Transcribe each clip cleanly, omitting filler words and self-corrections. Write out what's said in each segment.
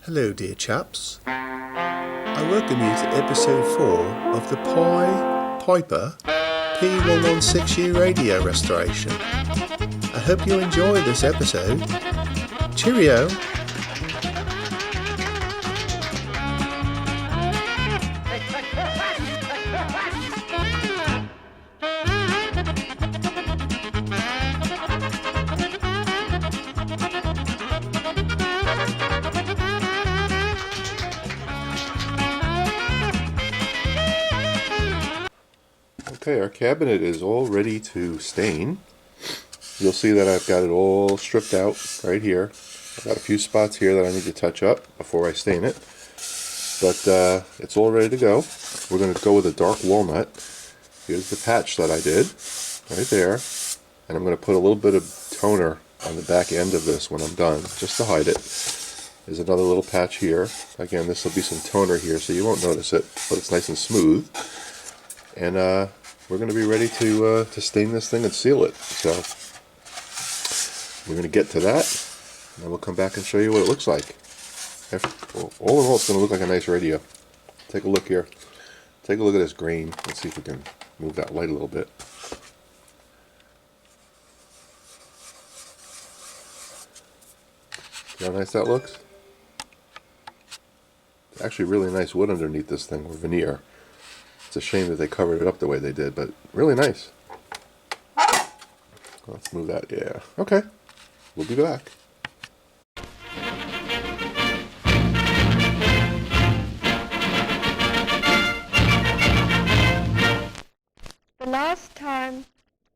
Hello dear chaps, I welcome you to episode 4 of the Piper P116U radio restoration. I hope you enjoy this episode. Cheerio! Okay, our cabinet is all ready to stain. You'll see that I've got it all stripped out right here. I've got a few spots here that I need to touch up before I stain it. But it's all ready to go. We're going to go with a dark walnut. Here's the patch that I did, right there. And I'm going to put a little bit of toner on the back end of this when I'm done, just to hide it. There's another little patch here. Again, this will be some toner here, so you won't notice it, but it's nice and smooth. And we're going to be ready to stain this thing and seal it. So we're going to get to that, and then we'll come back and show you what it looks like. All in all, it's going to look like a nice radio. Take a look here. Take a look at this grain. Let's see if we can move that light a little bit. See how nice that looks? It's actually really nice wood underneath this thing, or veneer. It's a shame that they covered it up the way they did, but really nice. Let's move that, yeah. Okay, we'll be back. The last time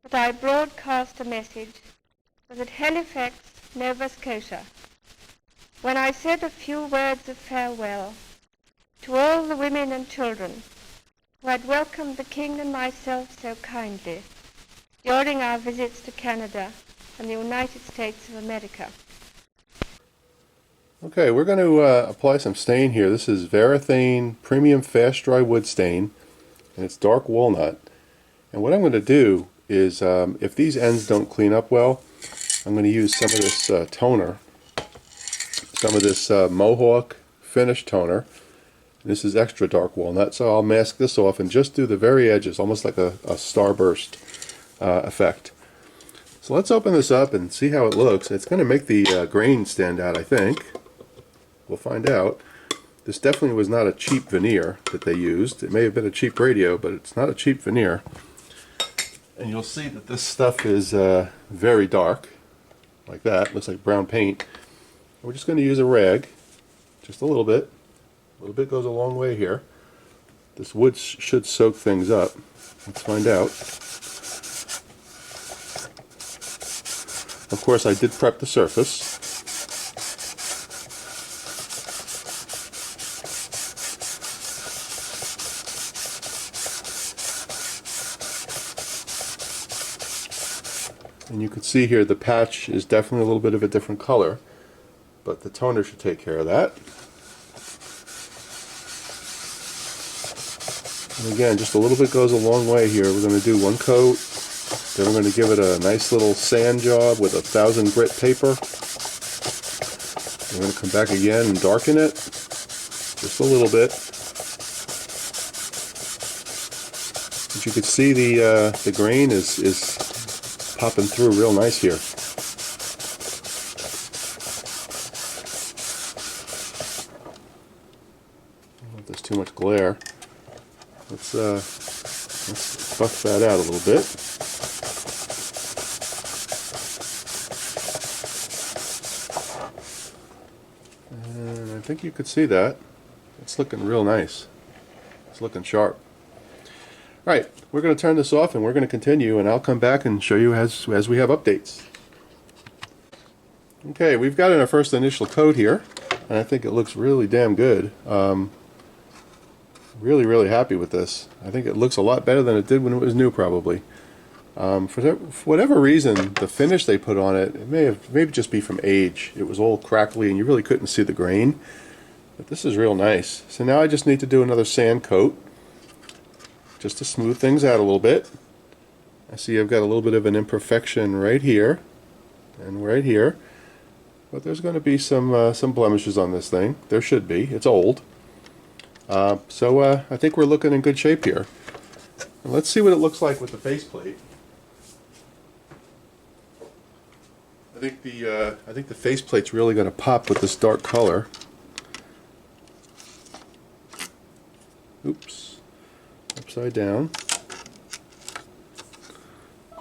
that I broadcast a message was at Halifax, Nova Scotia, when I said a few words of farewell to all the women and children who had welcomed the King and myself so kindly during our visits to Canada and the United States of America. Okay, we're going to apply some stain here. This is Varathane Premium Fast Dry Wood Stain, and it's dark walnut. And what I'm going to do is, if these ends don't clean up well, I'm going to use some of this toner, some of this Mohawk finish toner. This is extra dark walnut, so I'll mask this off and just do the very edges, almost like a starburst effect. So let's open this up and see how it looks. It's going to make the grain stand out, I think. We'll find out. This definitely was not a cheap veneer that they used. It may have been a cheap radio, but it's not a cheap veneer. And you'll see that this stuff is very dark, like that. Looks like brown paint. We're just going to use a rag, just a little bit. A little bit goes a long way here. This wood should soak things up. Let's find out. Of course, I did prep the surface. And you can see here the patch is definitely a little bit of a different color, but the toner should take care of that. And again, just a little bit goes a long way here. We're going to do one coat, then we're going to give it a nice little sand job with 1,000 grit paper. We're going to come back again and darken it, just a little bit. As you can see, the grain is popping through real nice here. I don't know if there's too much glare. Let's buff that out a little bit. And I think you could see that. It's looking real nice. It's looking sharp. Alright, we're going to turn this off and we're going to continue, and I'll come back and show you as we have updates. Okay, we've got in our first initial coat here, and I think it looks really damn good. Really happy with this. I think it looks a lot better than it did when it was new, probably. For whatever reason, the finish they put on it, it may just be from age. It was all crackly and you really couldn't see the grain. But this is real nice. So now I just need to do another sand coat, just to smooth things out a little bit. I see I've got a little bit of an imperfection right here and right here. but there's going to be some blemishes on this thing. There should be. It's old. So I think we're looking in good shape here. And let's see what it looks like with the faceplate. I think the faceplate's really going to pop with this dark color. Oops. Upside down.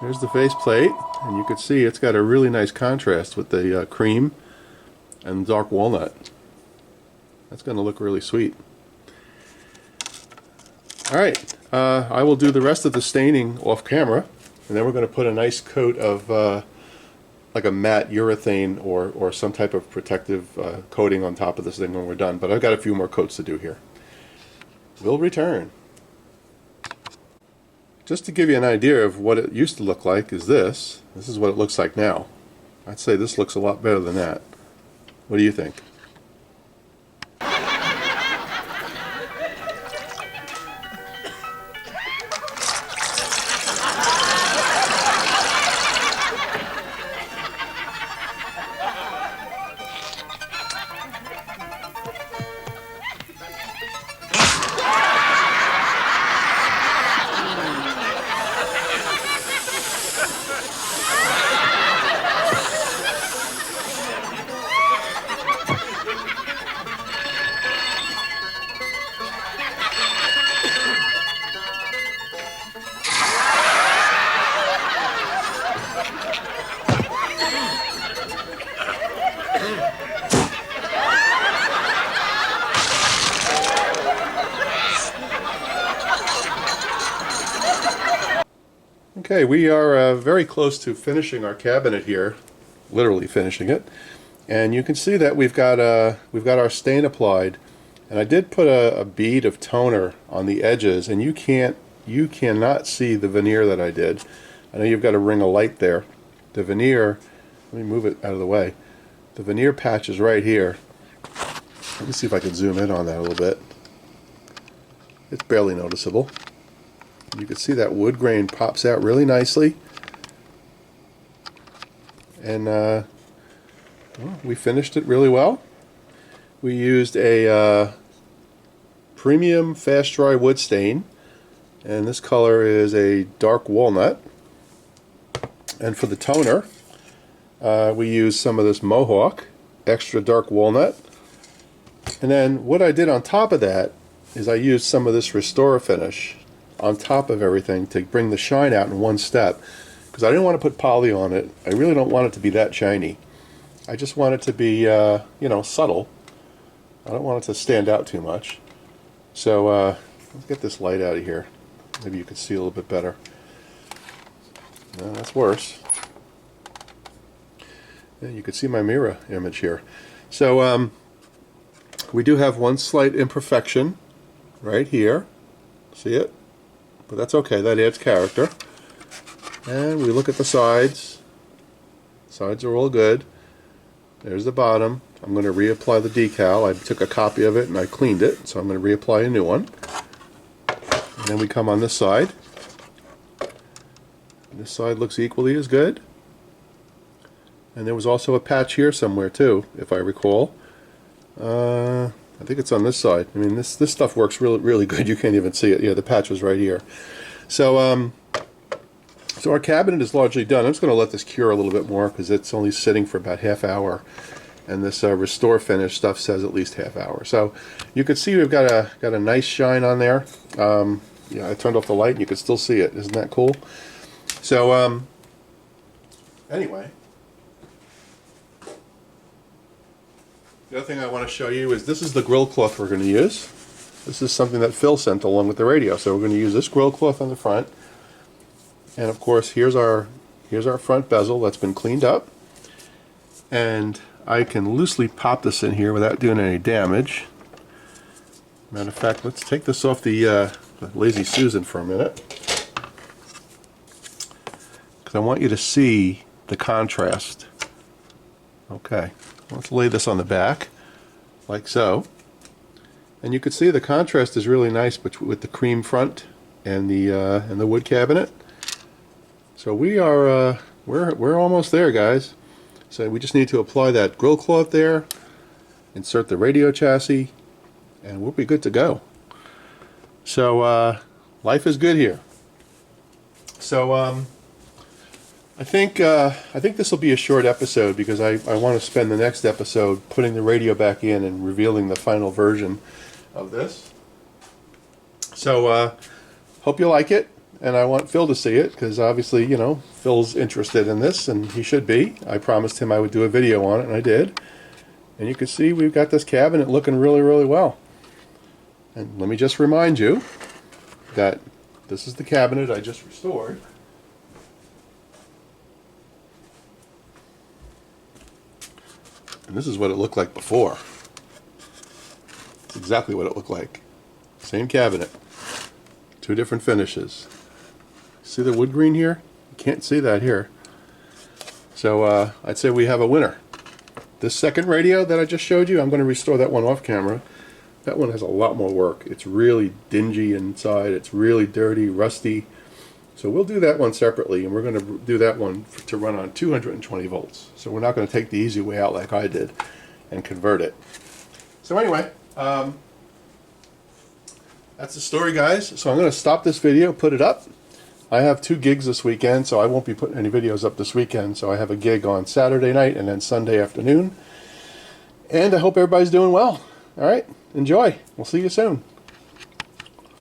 There's the faceplate, and you can see it's got a really nice contrast with the cream and dark walnut. That's going to look really sweet. Alright, I will do the rest of the staining off camera, and then we're going to put a nice coat of like a matte urethane or some type of protective coating on top of this thing when we're done. But I've got a few more coats to do here. We'll return. Just to give you an idea of what it used to look like is this. This is what it looks like now. I'd say this looks a lot better than that. What do you think? Okay, we are very close to finishing our cabinet here, literally finishing it, and you can see that we've got our stain applied, and I did put a bead of toner on the edges, and you cannot see the veneer that I did. I know you've got a ring of light there. The veneer, let me move it out of the way. The veneer patch is right here. Let me see if I can zoom in on that a little bit. It's barely noticeable. You can see that wood grain pops out really nicely, and well, we finished it really well. We used a premium fast dry wood stain, and this color is a dark walnut. And for the toner, we used some of this Mohawk extra dark walnut, and then what I did on top of that is I used some of this Restore Finish on top of everything to bring the shine out in one step, because I didn't want to put poly on it. I really don't want it to be that shiny. I just want it to be you know, subtle. I don't want it to stand out too much. So let's get this light out of here. Maybe you can see a little bit better. No, that's worse. Yeah, you can see my mirror image here. So we do have one slight imperfection right here. See it? But that's okay, that adds character. And we look at the sides. Sides are all good. There's the bottom. I'm going to reapply the decal. I took a copy of it and I cleaned it, so I'm going to reapply a new one. And then we come on this side. This side looks equally as good. And there was also a patch here somewhere too, if I recall. I think it's on this side. I mean, this stuff works really good. You can't even see it. Yeah, the patch was right here. So so our cabinet is largely done. I'm just going to let this cure a little bit more because it's only sitting for about half hour, and this Restore Finish stuff says at least half hour. So you can see we've got a nice shine on there. Yeah, I turned off the light and you can still see it. Isn't that cool? So anyway. The other thing I want to show you is this is the grill cloth we're going to use. This is something that Phil sent along with the radio. So we're going to use this grill cloth on the front. And of course, here's our front bezel that's been cleaned up. And I can loosely pop this in here without doing any damage. Matter of fact, let's take this off the Lazy Susan for a minute, because I want you to see the contrast. Okay. Let's lay this on the back, like so. And you can see the contrast is really nice with the cream front and the wood cabinet. So we are we're almost there, guys. So we just need to apply that grill cloth there, insert the radio chassis, and we'll be good to go. So life is good here. So I think this will be a short episode because I want to spend the next episode putting the radio back in and revealing the final version of this. So hope you like it, and I want Phil to see it because obviously, you know, Phil's interested in this, and he should be. I promised him I would do a video on it, and I did. And you can see we've got this cabinet looking really, really well. And let me just remind you that this is the cabinet I just restored. And this is what it looked like before. It's exactly what it looked like. Same cabinet. Two different finishes. See the wood green here? You can't see that here. So I'd say we have a winner. This second radio that I just showed you, I'm going to restore that one off camera. That one has a lot more work. It's really dingy inside. It's really dirty, rusty. So we'll do that one separately, and we're going to do that one to run on 220 volts. So we're not going to take the easy way out like I did and convert it. So anyway, that's the story, guys. So I'm going to stop this video, put it up. I have 2 gigs this weekend, so I won't be putting any videos up this weekend. So I have a gig on Saturday night and then Sunday afternoon. And I hope everybody's doing well. All right, enjoy. We'll see you soon.